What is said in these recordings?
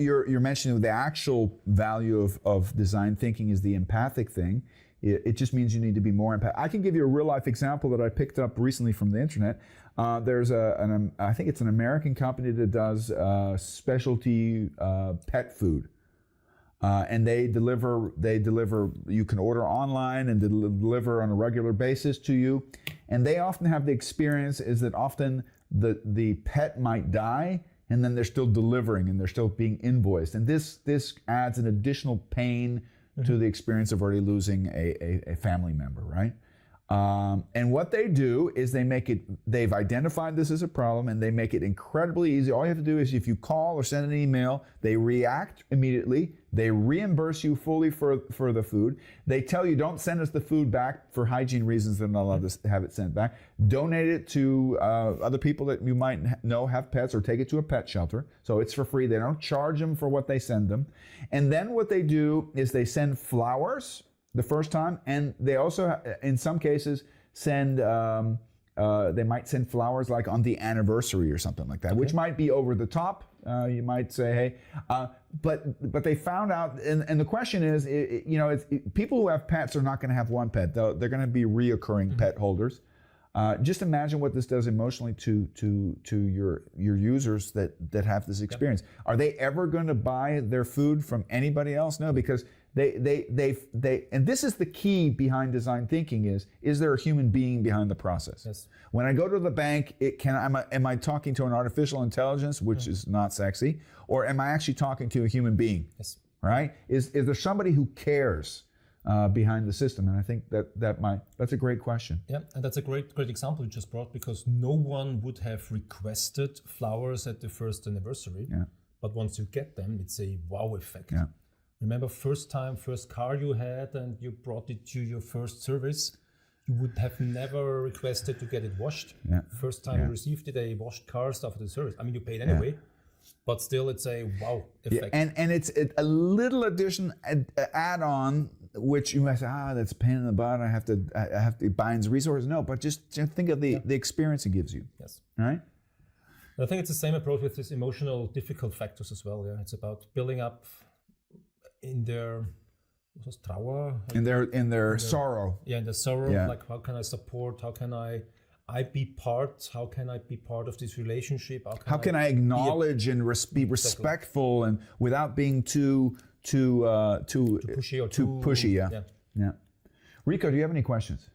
you're mentioning the actual value of design thinking is the empathic thing. It just means you need to be more empathic. I can give you a real life example that I picked up recently from the internet. There's I think it's an American company that does specialty pet food. And they deliver, you can order online and deliver on a regular basis to you. And they often have the experience is that often the pet might die and then they're still delivering and they're still being invoiced. And this adds an additional pain to the experience of already losing a family member, right? And what they do is they've identified this as a problem and they make it incredibly easy. All you have to do is if you call or send an email, they react immediately. They reimburse you fully for the food. They tell you don't send us the food back for hygiene reasons. They're not allowed to have it sent back. Donate it to other people that you might know have pets or take it to a pet shelter. So it's for free. They don't charge them for what they send them. And then what they do is they send flowers the first time, and they also, in some cases, they might send flowers like on the anniversary or something like that, which might be over the top. You might say, hey, but they found out, and the question is, people who have pets are not going to have one pet. They're going to be reoccurring pet holders. Just imagine what this does emotionally to your users that have this experience. Are they ever going to buy their food from anybody else? No, because they and this is the key behind design thinking is there a human being behind the process? Yes. When I go to the bank, am I talking to an artificial intelligence, which is not sexy, or am I actually talking to a human being? Yes. Right? Is there somebody who cares behind the system? And I think that's a great question. Yeah, and that's a great example you just brought, because no one would have requested flowers at the first anniversary. Yeah. But once you get them, it's a wow effect. Yeah. Remember first car you had and you brought it to your first service, you would have never requested to get it washed. Yeah. First time you received it, a washed car after the service. I mean, you paid anyway, but still it's a wow effect. Yeah, and it's a little addition add-on, which you might say, that's a pain in the butt. I have to bind resources. No, but just think of the experience it gives you. Yes. Right? I think it's the same approach with these emotional difficult factors as well. Yeah, it's about building up in their Trauer, in their sorrow. Yeah, in the sorrow. Yeah. Like, how can I support? How can I be part? How can I be part of this relationship? How can I acknowledge and be respectful and without being too pushy or too pushy? Yeah. Rico, do you have any questions?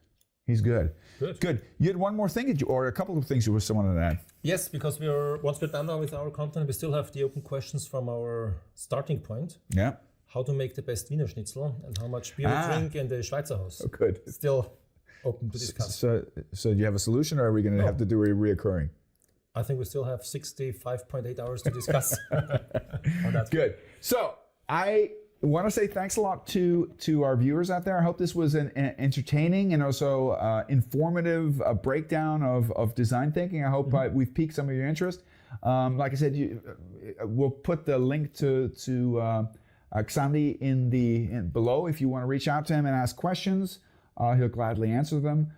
He's good. Good. You had one more thing, or a couple of things you still wanted to add. Yes, because once we're done now with our content, we still have the open questions from our starting point. Yeah. How to make the best Wiener Schnitzel and how much beer to drink in the Schweizer Haus. Oh, good. Still open to discuss. So do you have a solution, or are we going to have to do a reoccurring? I think we still have 65.8 hours to discuss on that. Good. So I want to say thanks a lot to our viewers out there. I hope this was an entertaining and also informative breakdown of design thinking. I hope we've piqued some of your interest. Like I said, we'll put the link to Xandi in below if you want to reach out to him and ask questions. He'll gladly answer them.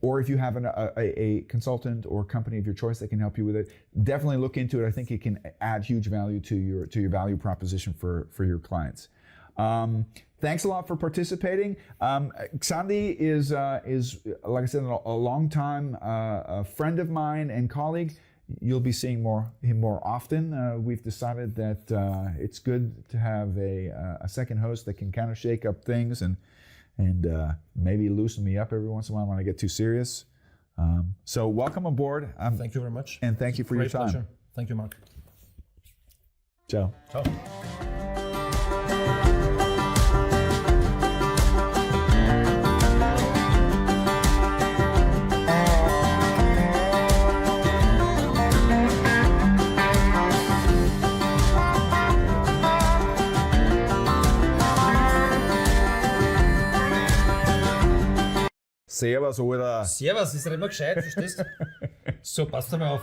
Or if you have a consultant or company of your choice that can help you with it, definitely look into it. I think it can add huge value to your value proposition for your clients. Thanks a lot for participating. Xandi is like I said, a long-time friend of mine and colleague. You'll be seeing him more often. We've decided that it's good to have a second host that can kind of shake up things and maybe loosen me up every once in a while when I get too serious. So welcome aboard. Thank you very much. And thank you for your time. Pleasure. Thank you, Mark. Ciao. Ciao. Servus, oder? Servus, ist ja immer gescheit, verstehst du? So, passt mal auf.